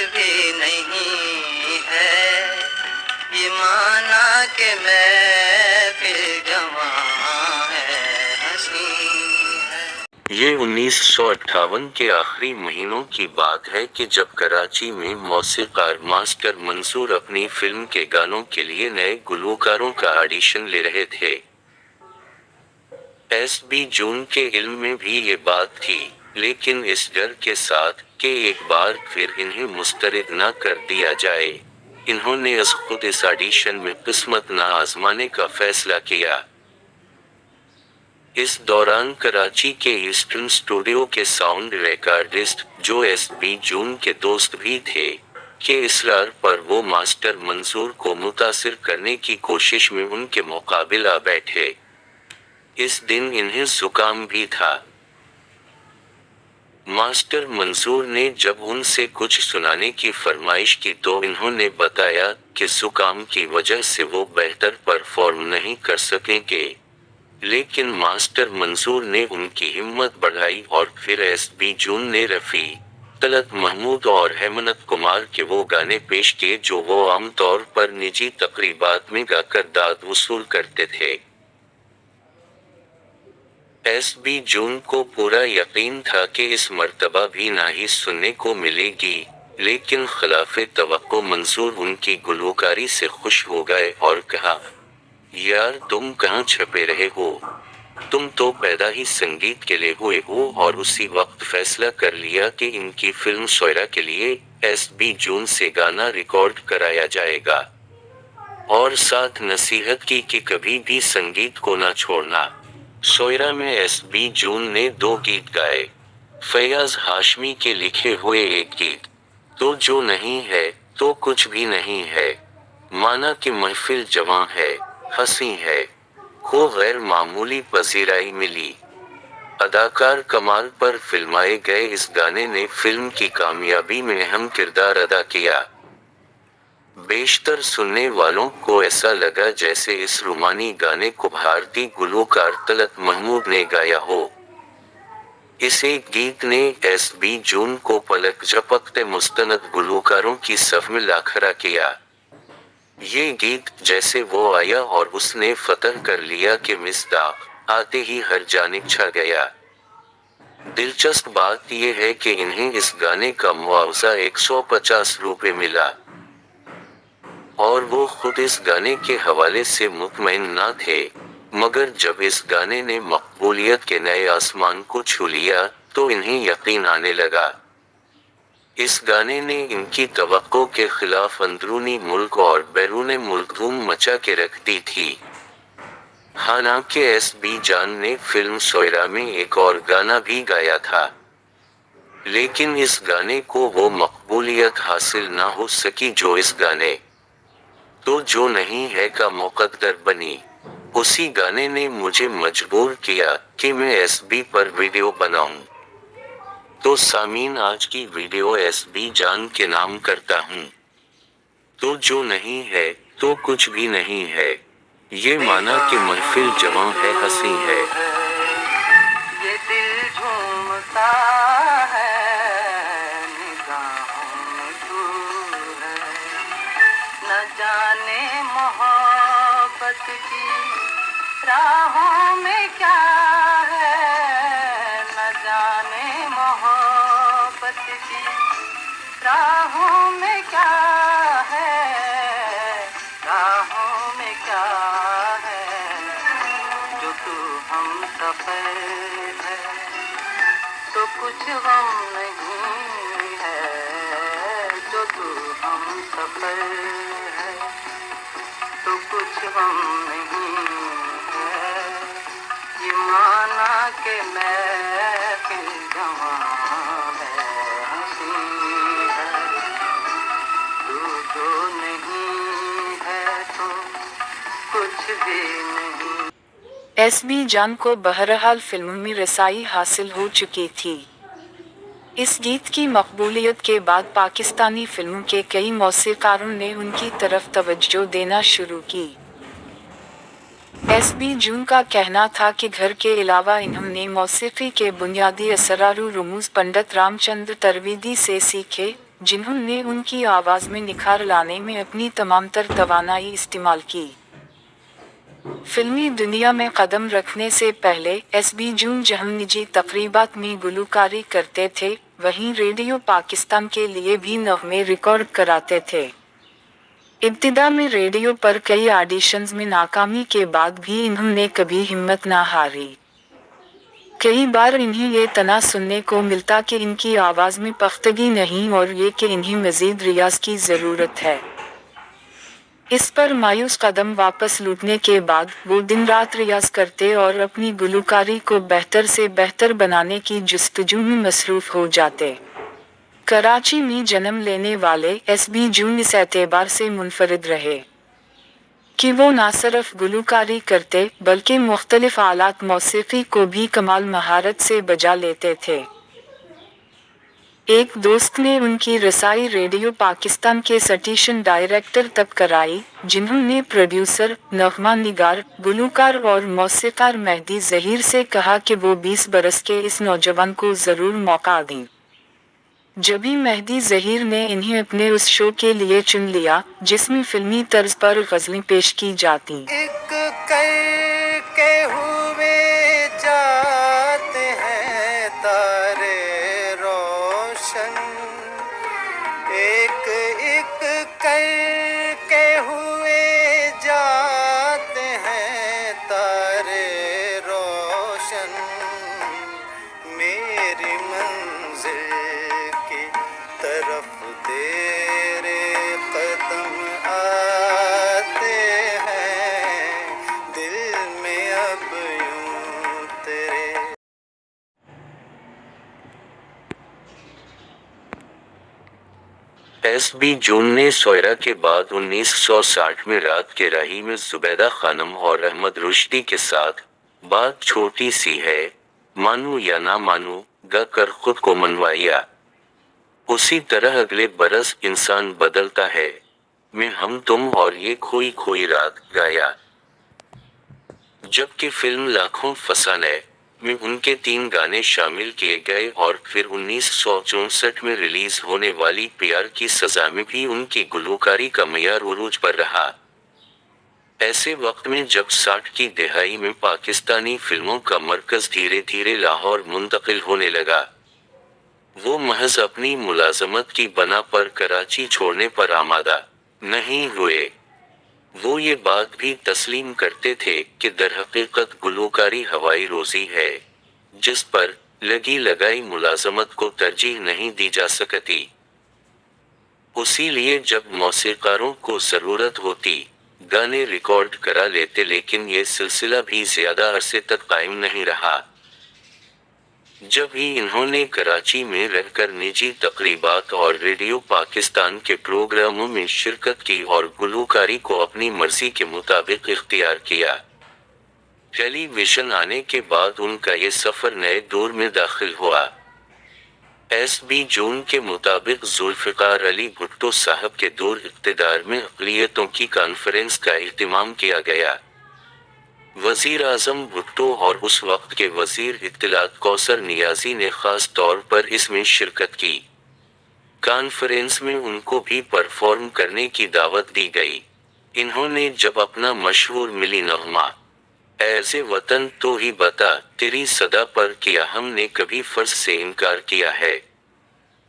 بھی نہیں ہے، یہ مانا کہ محفل جواں ہے، ہنسی ہے۔ یہ 1958 کے آخری مہینوں کی بات ہے کہ جب کراچی میں موسیقار ماسٹر منصور اپنی فلم کے گانوں کے لیے نئے گلوکاروں کا آڈیشن لے رہے تھے۔ ایس بی جون کے علم میں بھی یہ بات تھی، لیکن اس ڈر کے ساتھ کہ ایک بار پھر انہیں مسترد نہ کر دیا جائے، انہوں نے از خود اس آڈیشن میں قسمت نہ آزمانے کا فیصلہ کیا۔ اس دوران کراچی کے ایسٹرن اسٹوڈیو کے ساؤنڈ ریکارڈسٹ، جو ایس بی جون کے دوست بھی تھے، کے اصرار پر وہ ماسٹر منصور کو متاثر کرنے کی کوشش میں ان کے مقابل آ بیٹھے۔ اس دن انہیں زکام بھی تھا۔ ماسٹر منصور نے جب ان سے کچھ سنانے کی فرمائش کی تو انہوں نے بتایا کہ زکام کی وجہ سے وہ بہتر پرفارم نہیں کر سکیں گے، لیکن ماسٹر منصور نے ان کی ہمت بڑھائی اور پھر ایس بی جون نے رفیع، طلعت محمود اور ہیمنت کمار کے وہ گانے پیش کیے جو وہ عام طور پر نجی تقریبات میں گا کر داد وصول کرتے تھے۔ ایس بی جون کو پورا یقین تھا کہ اس مرتبہ بھی نہ ہی سننے کو ملے گی، لیکن خلاف توقع منصور ان کی گلوکاری سے خوش ہو گئے اور کہا، یار تم کہاں چھپے رہے ہو، تم تو پیدا ہی سنگیت کے لیے ہوئے ہو، اور اسی وقت فیصلہ کر لیا کہ ان کی فلم سوئرا کے لیے ایس بی جون سے گانا ریکارڈ کرایا جائے گا، اور ساتھ نصیحت کی کہ کبھی بھی سنگیت کو نہ چھوڑنا۔ سوئرا میں ایس بی جون نے 2 گیت گائے، فیاض ہاشمی کے لکھے ہوئے ایک گیت، تو جو نہیں ہے تو کچھ بھی نہیں ہے، مانا کہ محفل جواں ہے، ہنسی ہے، کو غیر معمولی پذیرائی ملی۔ اداکار کمال پر فلمائے گئے اس گانے نے فلم کی کامیابی میں اہم کردار ادا کیا۔ بیشتر سننے والوں کو ایسا لگا جیسے اس رومانی گانے کو بھارتی گلوکار طلعت محمود نے گایا ہو۔ اس ایک گیت نے ایس بی جون کو پلک جھپکتے مستند گلوکاروں کی صف میں لا کھڑا کیا۔ یہ گیت جیسے وہ آیا اور اس نے فتح کر لیا کہ مصداق آتے ہی ہر جانب چھا گیا۔ دلچسپ بات یہ ہے کہ انہیں اس گانے کا معاوضہ 150 روپے ملا، اور وہ خود اس گانے کے حوالے سے مطمئن نہ تھے، مگر جب اس گانے نے مقبولیت کے نئے آسمان کو چھو لیا تو انہیں یقین آنے لگا۔ اس گانے نے ان کی توقع کے خلاف اندرونی ملک اور بیرون ملک دھوم مچا کے رکھ دی تھی۔ حالانکہ ایس بی جان نے فلم سوئرا میں ایک اور گانا بھی گایا تھا، لیکن اس گانے کو وہ مقبولیت حاصل نہ ہو سکی جو اس گانے تو جو نہیں ہے کا مقدر بنی۔ اسی گانے نے مجھے مجبور کیا کہ میں ایس بی پر ویڈیو بناؤں۔ تو سامعین، آج کی ویڈیو ایس بی جان کے نام کرتا ہوں۔ تو جو نہیں ہے تو کچھ بھی نہیں ہے، یہ مانا کہ محفل جواں ہے، ہنسی ہے۔ یہ دل جھومتا ہے، نگاہوں میں تو ہے، نہ جانے محبت کی راہوں میں کیا ہے، نہ جانے محبت کی راہوں میں کیا ہے، راہوں میں کیا ہے، جو تو ہم سفر ہے تو کچھ غم نہیں ہے، جو تو ہم سفر ہے تو کچھ غم نہیں ہے، یہ مانا کہ محفل جواں ہے، ہنسی ہے، تو جو نہیں ہے تو کچھ بھی نہیں۔ ایس بی جان کو بہرحال فلم میں رسائی حاصل ہو چکی تھی۔ اس گیت کی مقبولیت کے بعد پاکستانی فلموں کے کئی موسیقاروں نے ان کی طرف توجہ دینا شروع کی۔ ایس بی جون کا کہنا تھا کہ گھر کے علاوہ انہوں نے موسیقی کے بنیادی اسرار و رموز پنڈت رام چندر ترویدی سے سیکھے، जिन्हों ने उनकी आवाज़ में निखार लाने में अपनी तमाम तर तवानाई इस्तेमाल की। फिल्मी दुनिया में कदम रखने से पहले एसबी जून जहां निजी तकरीबात में गुलकारी करते थे, वहीं रेडियो पाकिस्तान के लिए भी नगमे रिकॉर्ड कराते थे। इब्तिदा में रेडियो पर कई ऑडिशंस में नाकामी के बाद भी इन्होंने कभी हिम्मत ना हारी। कई बार इन्हें ये तना सुनने को मिलता कि इनकी आवाज़ में पख्तगी नहीं और ये कि इन्हें मज़ीद रियाज की ज़रूरत है। इस पर मायूस कदम वापस लूटने के बाद वो दिन रात रियाज करते और अपनी गुलकारी को बेहतर से बेहतर बनाने की जुस्तजू में मसरूफ़ हो जाते। कराची में जन्म लेने वाले एसबी जून इस एतबार से मुनफरिद रहे कि वो ना सिर्फ गुलकारी करते बल्कि मुख्तलिफ आलात मौसीकी को भी कमाल महारत से बजा लेते थे। एक दोस्त ने उनकी रसाई रेडियो पाकिस्तान के स्टेशन डायरेक्टर तक कराई, जिन्होंने प्रोड्यूसर, नगमा निगार, गुलकार और मौसीकार मेहदी ज़हीर से कहा कि वो 20 बरस के इस नौजवान को ज़रूर मौका दें। जबी मेहदी ज़हीर ने इन्हें अपने उस शो के लिए चुन लिया जिसमें फिल्मी तर्ज पर गज़लें पेश की जाती। एक करके हुए जाते हैं तारे रोशन, एक एक करके हुए जाते हैं तारे रोशन, मेरी मंजिल की तरफ तेरे कदम आते हैं, दिल में अब यूं तेरे। एसबी जून ने सोयरा के बाद 1960 में रात के राही में जुबैदा खानम और अहमद रुश्दी के साथ बात छोटी सी है, मानू या ना मानू गा कर खुद को मनवाया। उसी तरह अगले बरस इंसान बदलता है में हम तुम और ये खोई खोई रात गाया। जबकि फिल्म लाखों फसाने में उनके 3 गाने शामिल किए गए और फिर 1964 में रिलीज होने वाली प्यार की सजा में भी उनकी गुलकारी का मयार उरूज पर रहा। ऐसे वक्त में जब 60 की दहाई में पाकिस्तानी फिल्मों का मरकज धीरे धीरे लाहौर मुंतकिल होने लगा, वो महज अपनी मुलाजमत की बना पर कराची छोड़ने पर आमादा नहीं हुए। वो ये बात भी तस्लीम करते थे कि दरहकीकत गुलकारी हवाई रोजी है, जिस पर लगी लगाई मुलाजमत को तरजीह नहीं दी जा सकती। उसी लिए जब मौसीकारों को ज़रूरत होती गाने रिकॉर्ड करा लेते, लेकिन ये सिलसिला भी ज़्यादा अरसे तक कायम नहीं रहा। जब ही इन्होंने कराची में रहकर निजी तकरीबात और रेडियो पाकिस्तान के प्रोग्रामों में शिरकत की और गुलकारी को अपनी मर्जी के मुताबिक इख्तियार किया, टेलीविजन आने के बाद उनका ये सफ़र नए दौर में दाखिल हुआ। एसबी जून के मुताबिक जुल्फ़िकार अली भुट्टो साहब के दौर इक़्तिदार में अक़लियतों की कॉन्फ्रेंस का इह्तिमाम किया गया। वज़ीर आज़म भुट्टो और उस वक्त के वज़ीर इत्तलात कौसर नियाज़ी ने ख़ास तौर पर इसमें शिरकत की। कॉन्फ्रेंस में उनको भी परफॉर्म करने की दावत दी गई। इन्होंने जब अपना मशहूर मिली नग़मा ऐसे वतन तो ही बता तेरी सदा पर किया हमने कभी फ़र्ज से इनकार किया है,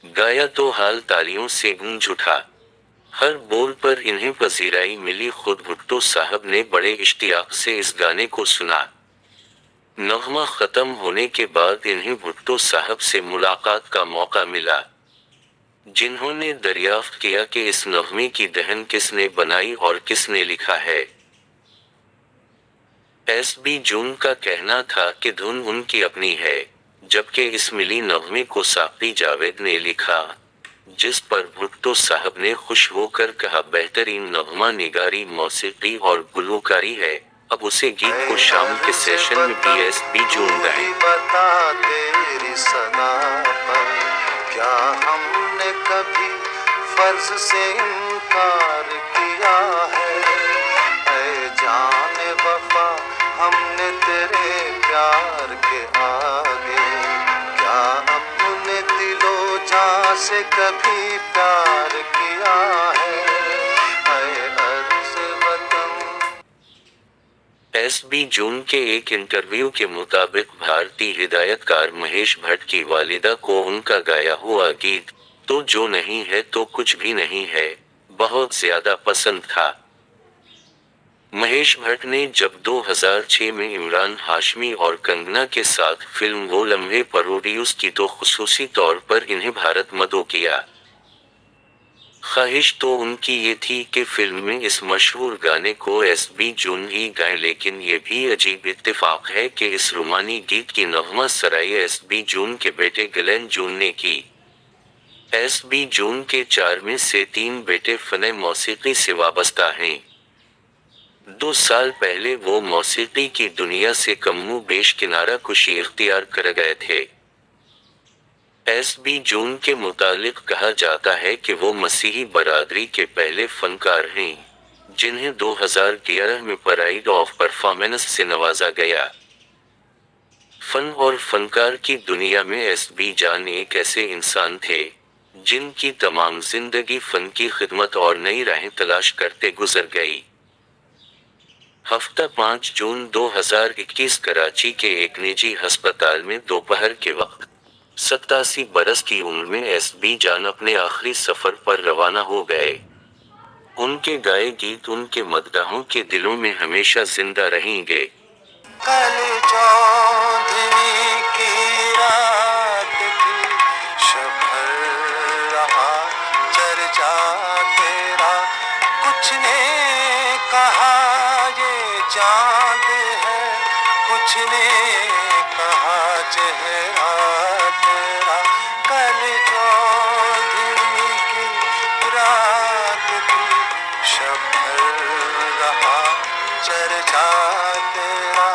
गाया तो हाल तालियों से गूंज उठा। हर बोल पर इन्हें पजीराई मिली। खुद भुट्टो साहब ने बड़े इश्तियाक से इस गाने को सुना। नग़मा ख़त्म होने के बाद इन्हें भुट्टो साहब से मुलाकात का मौका मिला, जिन्होंने दरियाफ्त किया कि इस नग़मे की दहन किसने बनाई और किसने लिखा है। एसबी जून का कहना था कि धुन उनकी अपनी है, जबकि इस मिली नग़मे को साक़ी जावेद ने लिखा, जिस पर भुट्टो साहब ने खुश होकर कहा बेहतरीन नग़मा निगारी, मौसीकी और गुलकारी है। अब उसे गीत को शाम के सेशन में भी एसबी जून गाएं। बता तेरी सदा पर क्या हमने कभी फर्ज से इनकार किया है, ऐ जाने वफा हमने तेरे प्यार के आगे क्या अपने दिलो जान से कभी प्यार किया है, ऐ अर्ज़ वतन। SB जून के एक इंटरव्यू के मुताबिक भारतीय हिदायतकार महेश भट्ट की वालिदा को उनका गाया हुआ गीत तो जो नहीं है तो कुछ भी नहीं है बहुत ज्यादा पसंद था। महेश भट्ट ने जब 2006 में इमरान हाशमी और कंगना के साथ फिल्म वो लम्हे प्रोड्यूस की तो खुसूसी तौर पर इन्हें भारत मदो किया। ख्वाहिश तो उनकी ये थी कि फिल्म में इस मशहूर गाने को SB जून ही गाएं, लेकिन ये भी अजीब इत्तेफाक है कि इस रूमानी गीत की नग़मा सराई SB जून के बेटे गिलेन जून ने की। SB जून के 4 में से 3 बेटे फ़न मौसीकी से वाबस्ता हैं। 2 साल पहले वो मौसीकी की दुनिया से कम्मू बेश किनारा कुशी इख्तियार कर गए थे। SB जून के मुतालिक कहा जाता है कि वो मसीही बरादरी के पहले फनकार हैं जिन्हें 2011 में प्राइड ऑफ परफॉर्मेंस से नवाजा गया। फन और फनकार की दुनिया में SB जान एक ऐसे इंसान थे जिनकी तमाम जिंदगी फन की खिदमत और नई राहें तलाश करते गुजर गई। हफ्ता 5 जून 2021 कराची के एक निजी अस्पताल में दोपहर के वक्त 87 बरस की उम्र में SB जान अपने आखिरी सफर पर रवाना हो गए। उनके गाए गीत उनके मददाहों के दिलों में हमेशा जिंदा रहेंगे। कल चौधरी की रात थी, शफर रहा चर्चा तेरा, कुछ ने कहा ये चांद है, कुछ ने कहा चेहरा तेरा। कल चौधरी की रात थी, शफर रहा चर्चा तेरा।